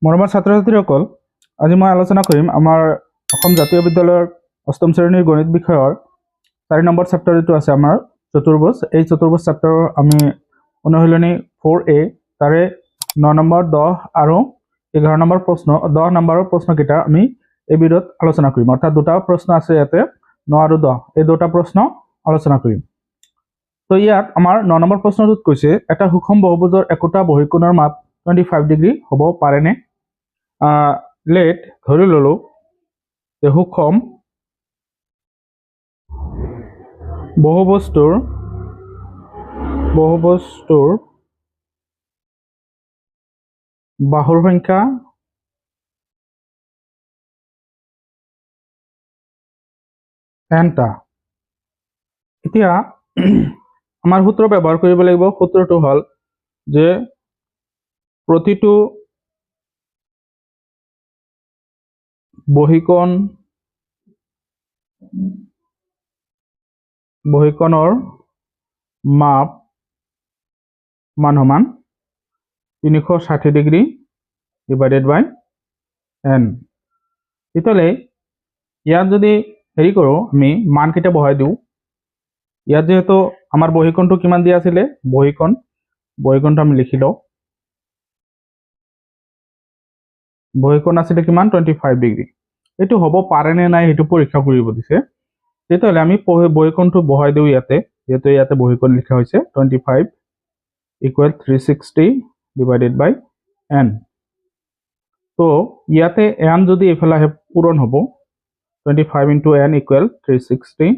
মৰমৰ ছাত্ৰ-ছাত্ৰীসকল, আজি মই আলোচনা কৰিম আমাৰ অসম জাতীয় বিদ্যালয়ৰ অষ্টম শ্ৰেণীৰ গণিত বিষয়ৰ 4 নম্বৰ চেপ্টাৰ যেটো আছে আমাৰ চতুৰ্ভুজ। এই চতুৰ্ভুজ চেপ্টাৰৰ আমি অনুশীলনী 4A তাৰে 9 নম্বৰ 10 আৰু 11 নম্বৰ প্ৰশ্ন 10 নম্বৰৰ প্ৰশ্নকেইটা আমি এই ভিডিঅ'ত আলোচনা কৰিম। অৰ্থাৎ দুটা প্ৰশ্ন আছে ইয়াতে 9 আৰু 10, এই দুটা প্ৰশ্ন আলোচনা কৰিম। তো ইয়াত আমাৰ 9 নম্বৰ প্ৰশ্নটোত কৈছে এটা সুষম বহুভুজৰ একোটা বহিকোণৰ মাপ 25 ডিগ্ৰী হ'ব পাৰেনে? লেট ধৰি ললো যে সুষম বহুভুজটোৰ বাহুৰ সংখ্যা nটা। এতিয়া আমাৰ সূত্ৰ ব্যৱহাৰ কৰিব লাগিব। সূত্ৰটো হ'ল যে প্ৰতিটো বহিকোণৰ মাপ সমান 360 ডিগ্ৰী ডিভাইডেড বাই n। তেতিয়াহ'লে ইয়াত যদি হেৰি কৰোঁ, আমি মানকেইটা বহাই দিওঁ। ইয়াত যেহেতু আমাৰ বহিকোণটো কিমান দিয়া আছিলে, বহিকোণটো আমি লিখি লওঁ। বহিকোণ আছিলে কিমান 25 ডিগ্ৰী। এইটো হ'ব পাৰে নে নাই সেইটো পৰীক্ষা কৰিব দিছে। তেতিয়াহ'লে আমি বহিকোণটো বহাই দিওঁ ইয়াতে, যেহেতু ইয়াতে বহিকোণ লিখা হৈছে 25 ইকুৱেল 360 ডিভাইডেড বাই n। তো ইয়াতে n যদি এইফালে আহে পূৰণ হ'ব, 25 ইনটু n ইকুৱেল 360।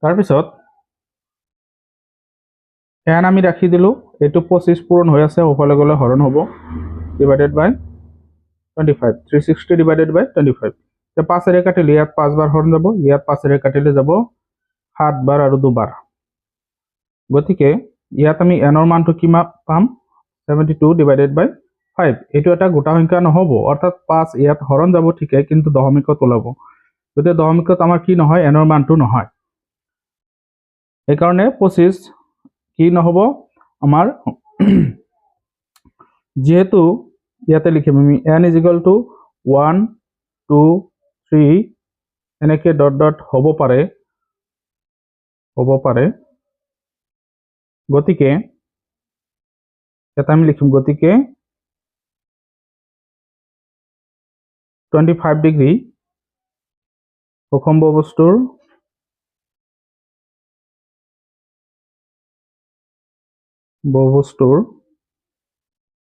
তাৰপিছত n আমি ৰাখি দিলোঁ, এইটো 25 পূৰণ হৈ আছে, ওপৰলৈ গ'লে হৰণ হ'ব ডিভাইডেড বাই 25, 360 ডিভাইডেড বাই 25। তো 5 এৰে কাটিলে ইয়াত 5 বাৰ হৰণ যাব, ইয়াত 5 এৰে কাটিলে যাব 7 বাৰ আৰু 2 বাৰ। গতিকে ইয়াত আমি n ৰ মানটো কিমান পাম, 72 ডিভাইডেড বাই 5। এইটো এটা গোটা সংখ্যা নহ'ব, অৰ্থাৎ 5 ইয়াত হৰণ যাব ঠিকে, কিন্তু দশমিকত ওলাব। গতিকে দশমিকত আমাৰ কি নহয়, n ৰ মানটো নহয়। এইকাৰণে 25 কি নহ'ব আমাৰ, যেহেতু ইয়াতে লিখিম আমি n ইজ ইকুৱেল টু 1 2 3 এনেকৈ ডট ডট হ'ব পাৰে। গতিকে এটা আমি লিখিম, গতিকে 25 ডিগ্ৰী সুষম বহুভুজটোৰ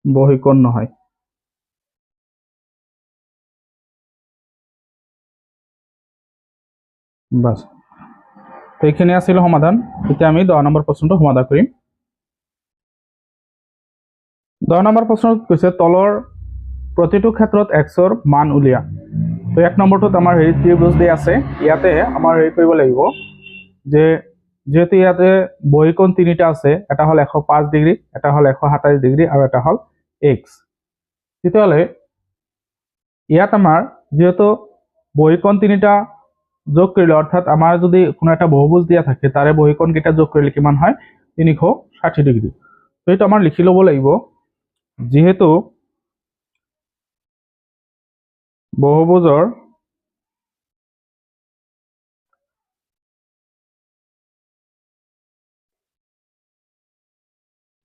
বহিকোণ নহয়। বাস, তো এইখিনি আছিল সমাধান। এতিয়া আমি 10 নম্বৰ প্ৰশ্নটো সমাধান কৰিম। 10 নম্বৰ প্ৰশ্নত কৈছে তলৰ প্ৰতিটো ক্ষেত্ৰত x ৰ মান উলিয়া। তো 1 নম্বৰটোত আমাৰ হেৰি ত্ৰিভুজ দি আছে, ইয়াতে আমাৰ হেৰি কৰিব লাগিব যে যেহেতু ইয়াতে বহিকোণ তিনিটা আছে, এটা হ'ল 105 ডিগ্ৰী, এটা হ'ল 127 ডিগ্ৰী আৰু এটা হ'ল x। তেতিয়াহ'লে ইয়াত আমাৰ যেহেতু বহিকোণ তিনিটা যোগ কৰিলে, অৰ্থাৎ আমাৰ যদি কোনো এটা বহুভুজ দিয়া থাকে তাৰে বহিকোণকেইটা যোগ কৰিলে কিমান হয়, 360 ডিগ্ৰী। তো এইটো আমাৰ লিখি ল'ব লাগিব, যেহেতু বহুভুজৰ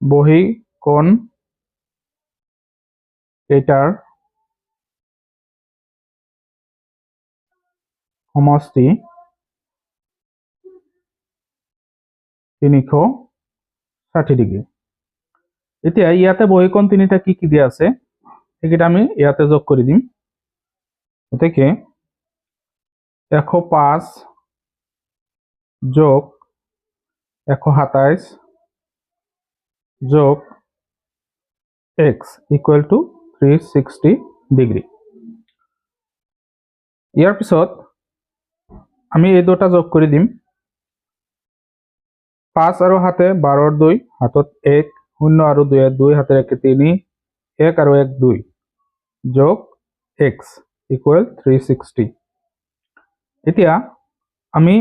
বহিকোণ কেইটাৰ সমষ্টি 360 ডিগ্ৰী। এতিয়া ইয়াতে বহিকোণ তিনিটা কি কি দিয়া আছে সেইকেইটা আমি ইয়াতে যোগ কৰি দিম। গতিকে 105 যোগ 127 যোগ x ইকুৱেল টু 360 ডিগ্ৰী। ইয়াৰ পিছত আমি এই দুটা যোগ কৰি দিম। 5 আৰু 7 12 2, হাতত 1, 0 আৰু 2 2, হাতেৰে 3, 1 আৰু 1 2 যোগ x ইকুৱেল 360। এতিয়া আমি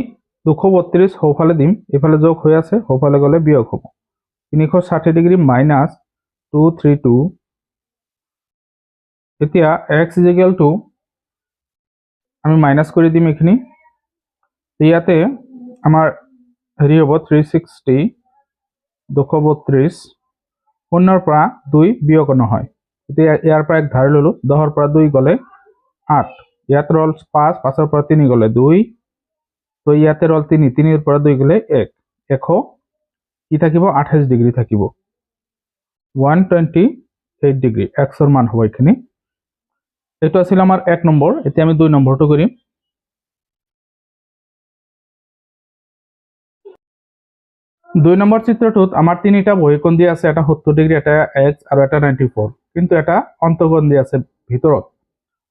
232 সোঁফালে দিম, এইফালে যোগ হৈ আছে, সোঁফালে গ'লে বিয়োগ হ'ব। 360 ডিগ্ৰী মাইনাছ 232 এতিয়া x ইজ ইকুৱেল টু আমি মাইনাছ কৰি দিম এইখিনি। ইয়াতে আমাৰ হেৰি হ'ব 360 232 শূন্যৰ পৰা 2 বিয়োগ নহয়। এতিয়া ইয়াৰ পৰা এক ধাৰ ল'লোঁ, 10ৰ পৰা 2 গ'লে 8, ইয়াত ৰ'ল 5, 5ৰ পৰা 3 গ'লে 2, তো ইয়াতে ৰ'ল 3, 3ৰ পৰা 2 গ'লে 1, 100 কি থাকিব 28 ডিগ্ৰী থাকিব, 128 ডিগ্ৰী এক্সৰ মান হ'ব এইখিনি। এইটো আছিল আমাৰ 1 নম্বৰ। এতিয়া আমি 2 নম্বৰটো কৰিম। দুই নম্বৰ চিত্ৰটোত আমাৰ তিনিটা বহিকোণ দিয়া আছে, এটা 70 ডিগ্ৰী, এটা x আৰু এটা 94, কিন্তু এটা অন্তঃকোণ দিয়া আছে ভিতৰত।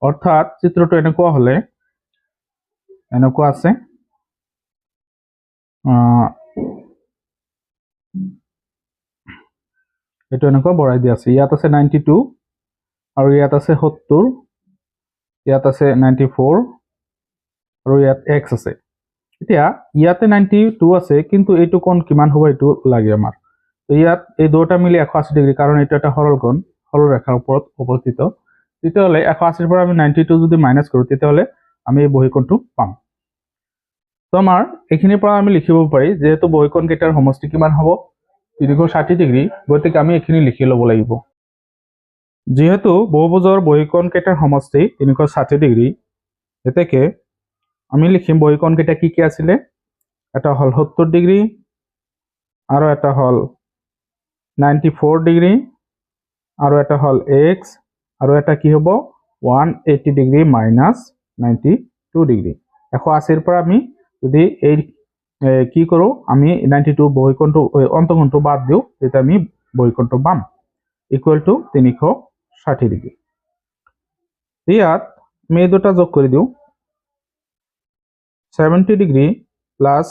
অৰ্থাৎ চিত্ৰটো এনেকুৱা হলে এনেকুৱা আছে, এইটো এনেকুৱা বঢ়াই দিয়া আছে। ইয়াত আছে 92 আৰু ইয়াত আছে 70, ইয়াত আছে 94 আৰু ইয়াত x আছে। এতিয়া ইয়াতে 92 আছে, কিন্তু এইটো কোণ কিমান হ'ব এইটো লাগে আমাৰ। তো ইয়াত এই দুটা মিলি 180 ডিগ্ৰী, কাৰণ এইটো এটা সৰল কোণ, সৰল ৰেখাৰ ওপৰত অৱস্থিত। তেতিয়াহ'লে 180ৰ পৰা আমি 92 যদি মাইনাছ কৰোঁ, তেতিয়াহ'লে আমি এই বহিকোণটো পাম। তো আমাৰ এইখিনিৰ পৰা আমি লিখিব পাৰি, যেহেতু বহিকোণ কেইটাৰ সমষ্টি কিমান হ'ব 360 ডিগ্ৰী, গতিকে আমি এইখিনি লিখি ল'ব লাগিব। যেহেতু বহুভুজৰ বহিকোণ কেইটাৰ সমষ্টি 360 ডিগ্ৰী, গতিকে আমি লিখিম বহিকোণ কেইটা কি কি আছিলে। এটা হ'ল 70 ডিগ্ৰী আৰু এটা হ'ল 94 ডিগ্ৰী আৰু এটা হ'ল x আৰু এটা কি হ'ব 180 ডিগ্ৰী মাইনাছ 92 ডিগ্ৰী। 180ৰ পৰা আমি যদি এই কি কৰোঁ, আমি 92 বহিকোণটো অন্তঃকোণটো বাদ দিওঁ, তেতিয়া আমি বহিকোণটো পাম ইকুৱেল টু 360 ডিগ্ৰী। ইয়াত আমি এই দুটা যোগ কৰি দিওঁ, 70 ডিগ্ৰী প্লাছ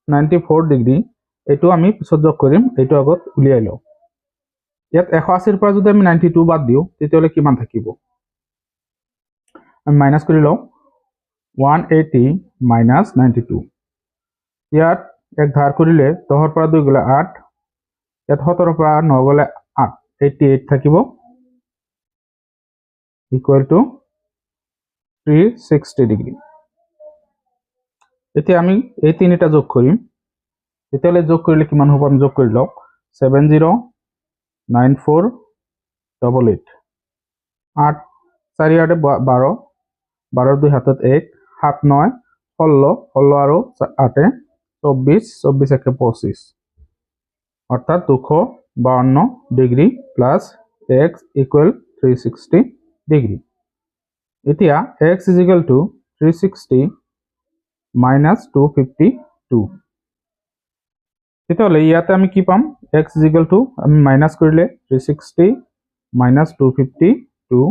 94 ডিগ্ৰী, এইটো আমি পিছত যোগ কৰিম, এইটো আগত উলিয়াই লওঁ। ইয়াত 180ৰ পৰা যদি আমি 92 বাদ দিওঁ, তেতিয়াহ'লে কিমান থাকিব, আমি মাইনাছ কৰি লওঁ, 180 মাইনাছ 92। ইয়াত এক ধাৰ কৰিলে 10ৰ পৰা 2 গ'লে 8, ইয়াত 17ৰ পৰা 9 গ'লে 8, 88 থাকিব ইকুৱেল টু 360 ডিগ্ৰী। এতিয়া আমি এই তিনিটা যোগ কৰিম, তেতিয়াহ'লে যোগ কৰিলে কিমান হ'ব আমি যোগ কৰি লওঁ, 709488, 8 4 8 12, 12 2 হাতত 1, 7 9 16, 16 আৰু 8 24, 24 1 25, অৰ্থাৎ 252 degree plus x equal 360 degree. এতিয়া x is equal to 360 minus 252, তেতিয়াহ'লে ইয়াতে আমি কি পাম, x ইজ ইকুৱেল টু আমি মাইনাছ কৰিলে 360 মাইনাছ 252,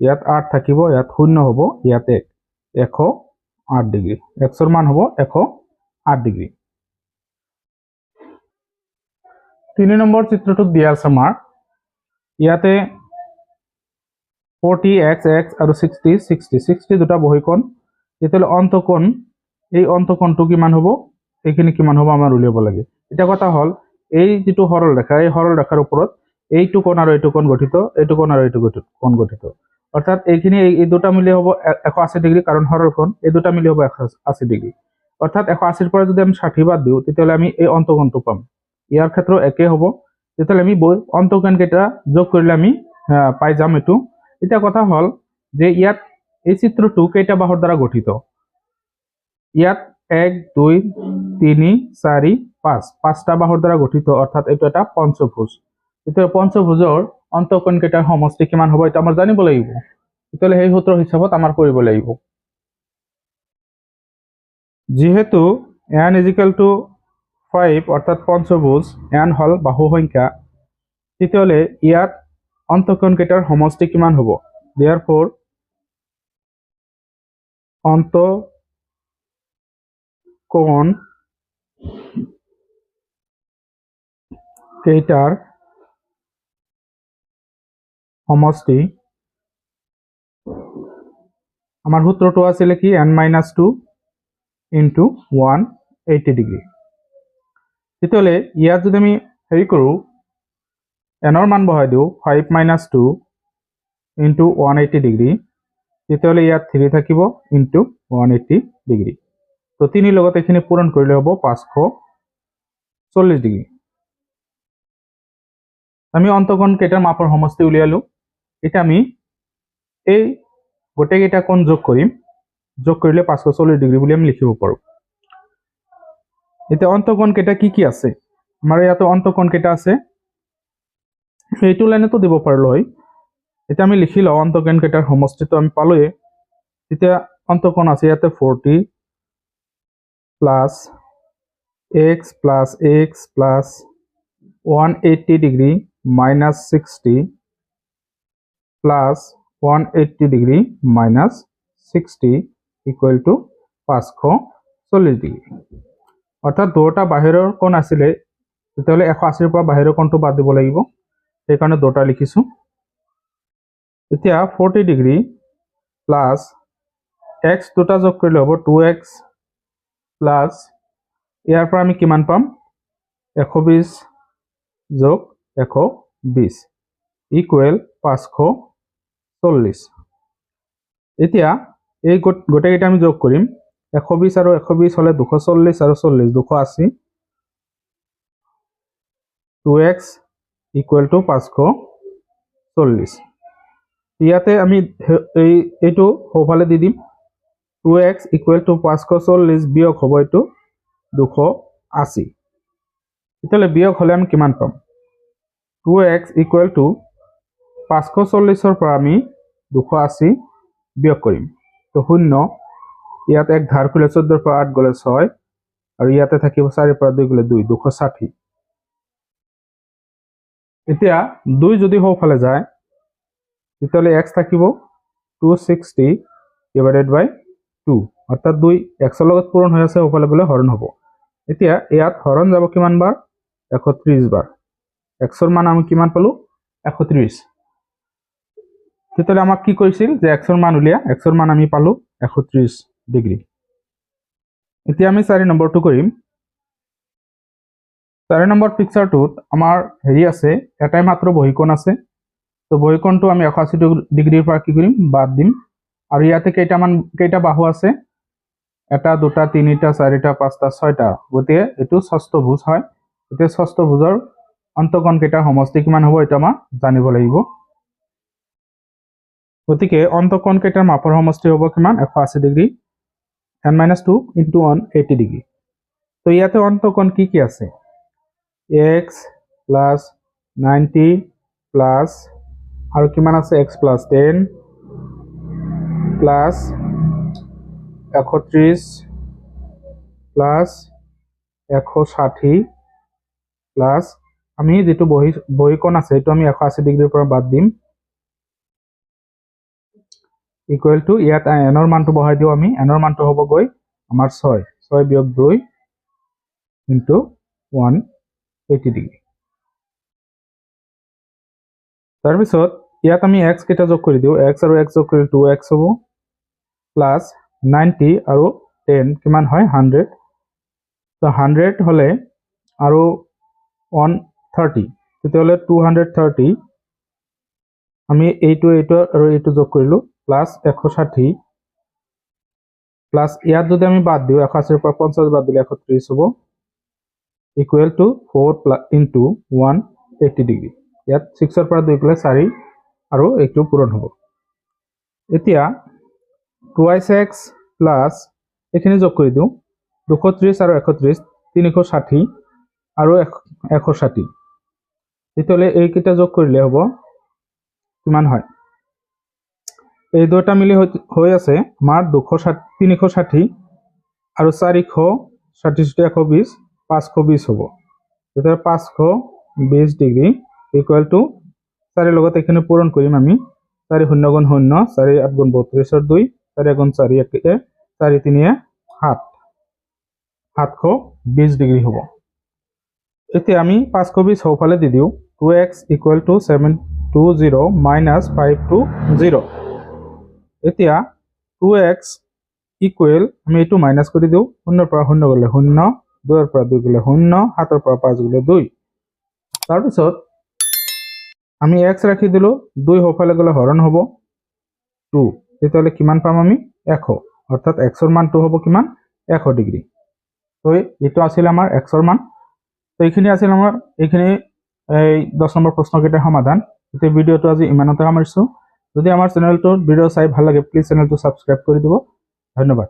ইয়াত 8 থাকিব, ইয়াত 0 হ'ব, ইয়াতে 108 ডিগ্ৰী, এক্সৰ মান হ'ব 108 ডিগ্ৰী। 3 নম্বৰ চিত্ৰটোত দিয়া আছে আমাৰ, ইয়াতে 40x x আৰু 60 60 60 দুটা বহিকোণ, তেতিয়াহ'লে অন্তঃকোণ, এই অন্তঃকোণটো কিমান হ'ব, এইখিনি কিমান হ'ব আমাৰ উলিয়াব লাগে। এতিয়া কথা হ'ল, এই যিটো সৰল ৰেখা, এই সৰল ৰেখাৰ ওপৰত এইটো কোণ আৰু এইটো কোণ গঠিত, এইটো কোণ আৰু এইটো কোণ গঠিত, অৰ্থাৎ এইখিনি এই দুটা মিলি হ'ব 180 ডিগ্ৰী, কাৰণ সৰল কোণ, এই দুটা মিলি হ'ব 180 ডিগ্ৰী। অৰ্থাৎ 180ৰ পৰা যদি আমি 60 বাদ দিওঁ, তেতিয়াহ'লে আমি এই অন্তঃকোণটো পাম। ইয়াৰ ক্ষেত্ৰত একে হ'ব, তেতিয়াহ'লে আমি অন্তঃকোণ কেইটা যোগ কৰিলে আমি পাই যাম এইটো। এতিয়া কথা হ'ল যে ইয়াত এই চিত্ৰটো কেইটা বাহুৰ দ্বাৰা গঠিত, ইয়াত 1 2 3 4 5, 5টা বাহুৰ দ্বাৰা গঠিত, অৰ্থাৎ এইটো এটা পঞ্চভুজ। এতিয়া পঞ্চভুজৰ অন্তঃকোণ কেইটাৰ সমষ্টি কিমান হ'ব এটা আমাৰ জানিব লাগিব, তেতিয়াহ'লে সেই সূত্ৰ হিচাপত আমাৰ কৰিব লাগিব। যেহেতু n ইজ ইকুৱেল টু 5, অৰ্থাৎ পঞ্চভুজ, n হ'ল বাহু সংখ্যা, তেতিয়াহ'লে ইয়াত অন্তঃকোণ কেইটাৰ সমষ্টি কিমান হ'ব, therefore অন্তঃকোণ কেইটাৰ সমষ্টি, আমাৰ সূত্ৰটো আছিলে কি n-2 ইনটু 180 ডিগ্ৰী। তেতিয়াহ'লে ইয়াত যদি আমি হেৰি কৰোঁ, এনৰ মান বহাই দিওঁ 5 - 2 ইনটু 180 ডিগ্ৰী তেতিয়াহ'লে ইয়াত 3 থাকিব ইনটু 180 ডিগ্ৰী তো 3 লগত এইখিনি পূৰণ কৰিলে হ'ব 540 ডিগ্ৰী আমি অন্তকোণ কেইটাৰ মাপৰ সমষ্টি উলিয়ালো এতিয়া আমি এই গোটেইকেইটা কোণ যোগ কৰিম যোগ কৰিলে 540 ডিগ্ৰী বুলি আমি লিখিব পাৰোঁ এতিয়া অন্তকোণ কেইটা কি আছে আমাৰ ইয়াতে অন্তকোণ কেইটা আছে এইটো লাইনতো দিব পাৰিলো হয় এতিয়া আমি লিখি লওঁ অন্তকোণ কেইটাৰ সমষ্টিটো আমি পালোয়ে এতিয়া অন্তকোণ আছে ইয়াতে 40 plus x plus x plus 180 degree minus 60 plus 180 degree minus 60 equal to 540 degree অর্থাৎ দুটা বাহিৰৰ কোণ আছিল তেতিয়াহলে 180 পৰা বাহিৰৰ কোণটো বাদ দিব লাগিব সেই কাৰণে দুটা লিখিছো এতিয়া 40 ডিগ্ৰী প্লাস x দুটা যোগ কৰিলে হ'ব 2x প্লাস ইয়াৰ পৰা আমি কিমান পাম 120 যোগ 120 ইকুৱেল 540 এতিয়া এই গোটেইকেইটা আমি যোগ কৰিম 120 আৰু 120 হলে 240 আৰু 40 280 2x ইকুৱেল টু 540 ইয়াতে আমি এইটো সোঁফালে দি দিম 2x ইকুৱেল টু 540 বিয়োগ হ'ব এইটো 280 তেতিয়াহ'লে বিয়োগ হলে আমি কিমান পাম 2x ইকুৱেল টু 540 পৰা আমি 280 বিয়োগ কৰিম তো 0 ইয়াত এক ধাৰ খুলে 14 পৰা 8 গলে 6 আৰু ইয়াতে থাকিব 4 পৰা 2 গলে 2 260 এতিয়া 2 যদি সোঁফালে যায় তেতিয়াহ'লে x থাকিব 260 ডিভাইডেড বাই 2 অৰ্থাৎ 2 x ৰ লগত পূৰণ হৈ আছে সোঁফালে গলে হৰণ হ'ব এতিয়া ইয়াত হৰণ যাব কিমান বাৰ 130 বাৰ x ৰ মান আমি কিমান পালো 130 তেতিয়াহ'লে আমাক কি কৈছিল যে x ৰ মান উলিয়া x ৰ মান আমি পালো 130 ডিগ্ৰী এতিয়া আমি 4 নম্বৰটো কৰিম 4 নম্বৰ পিকচাৰটোত আমাৰ হেৰি আছে এটাই মাত্ৰ বহিকোণ আছে তো বহিকোণটো আমি 180 ডিগ্ৰীৰ পৰা কি কৰিম বাদ দিম আৰু ইয়াতে কেইটা বাহু আছে এটা দুটা তিনিটা চাৰিটা পাঁচটা ছয়টা গতিকে এইটো ষষ্ঠভুজ হয় এতিয়া ষষ্ঠভুজৰ অন্তকোণ কেইটাৰ সমষ্টি কিমান হ'ব এটা আমাৰ জানিব লাগিব গতিকে অন্তকোণ কেইটাৰ মাপৰ সমষ্টি হ'ব কিমান 180 ডিগ্ৰী n - 2 ইনটু 180 ডিগ্ৰী তো ইয়াতে অন্তকোণ কি আছে x প্লাস 90 প্লাস আৰু কিমান আছে x plus 10 plus 130 plus 160 plus আমি যেটো বহিকোণ আছে এটো আমি 180 ডিগ্ৰীৰ পৰা বাদ দিম ইকুৱেল টু ইয়াত n ৰ মানটো বহাই দিও আমি n ৰ মানটো হ'ব গৈ আমাৰ 6 বিয়োগ 2 ইনটু 180 ডিগ্ৰী তাৰ পিছত ইয়াত আমি x কেইটা যোগ কৰি দিও x আৰু x যোগ কৰিলে 2x হ'ব প্লাস 90 আৰু 10 কিমান হয় 100 তো 100 হলে আৰু 130 তেতিয়াহ'লে 230 আমি এইটো আৰু এইটো যোগ কৰিলো প্লাস 160 প্লাস ইয়াত যদি আমি বাদ দিও 180 পৰা 50 বাদ দিলে 130 হ'ব ইকুৱেল টু 4 ইনটু 180 ডিগ্ৰী ইয়াত 6 ৰ পৰা 2 গলে 4 আৰু এইটো পূৰণ হ'ব এতিয়া 2x প্লাস এখানে যোগ কৰি দিও 230 আৰু 130 360 আৰু 160 তেতিয়াহ'লে এই কেইটা যোগ কৰিলে হ'ব কিমান হয় এই দুটা মিলি হৈ আছে আমাৰ 360 আৰু 460 120 520 হ'ব তেতিয়া 520 ডিগ্ৰী ইকুৱেল টু 4 লগত এখানে পূৰণ কৰিম আমি 4 0 গুণ 0 4 8 গুণ 32 ৰ 2 4 গুণ 4 1 4 3 7 720 ডিগ্ৰী হ'ব এতিয়া আমি 520 সোঁফালে দি দিও 2x ইকুৱেল টু 720 মাইনাস 520 এতিয়া 2x ইকুৱেল আমি এটো মাইনাস কৰি দিও 0 পৰা 0 গলে 0 2 পৰা 2 গলে 0 7 পৰা 5 গলে 2 তাৰ পিছত আমি এক্স ৰাখি দিলোঁ, 2 সোঁফালে গ'লে হৰণ হ'ব 2, তেতিয়াহ'লে কিমান পাম আমি 100, অৰ্থাৎ এক্সৰ মানটো হ'ব কিমান 100 ডিগ্ৰী। তো এইটো আছিল আমাৰ এক্সৰ মান। তো এইখিনি আছিল আমাৰ এইখিনি এই 10 নম্বৰ প্ৰশ্নকেইটাৰ সমাধান। এতিয়া ভিডিঅ'টো আজি ইমানতে সামৰিছোঁ। যদি আমাৰ চেনেলটোৰ ভিডিঅ' চাই ভাল লাগে প্লিজ চেনেলটো ছাবস্ক্ৰাইব কৰি দিব। ধন্যবাদ।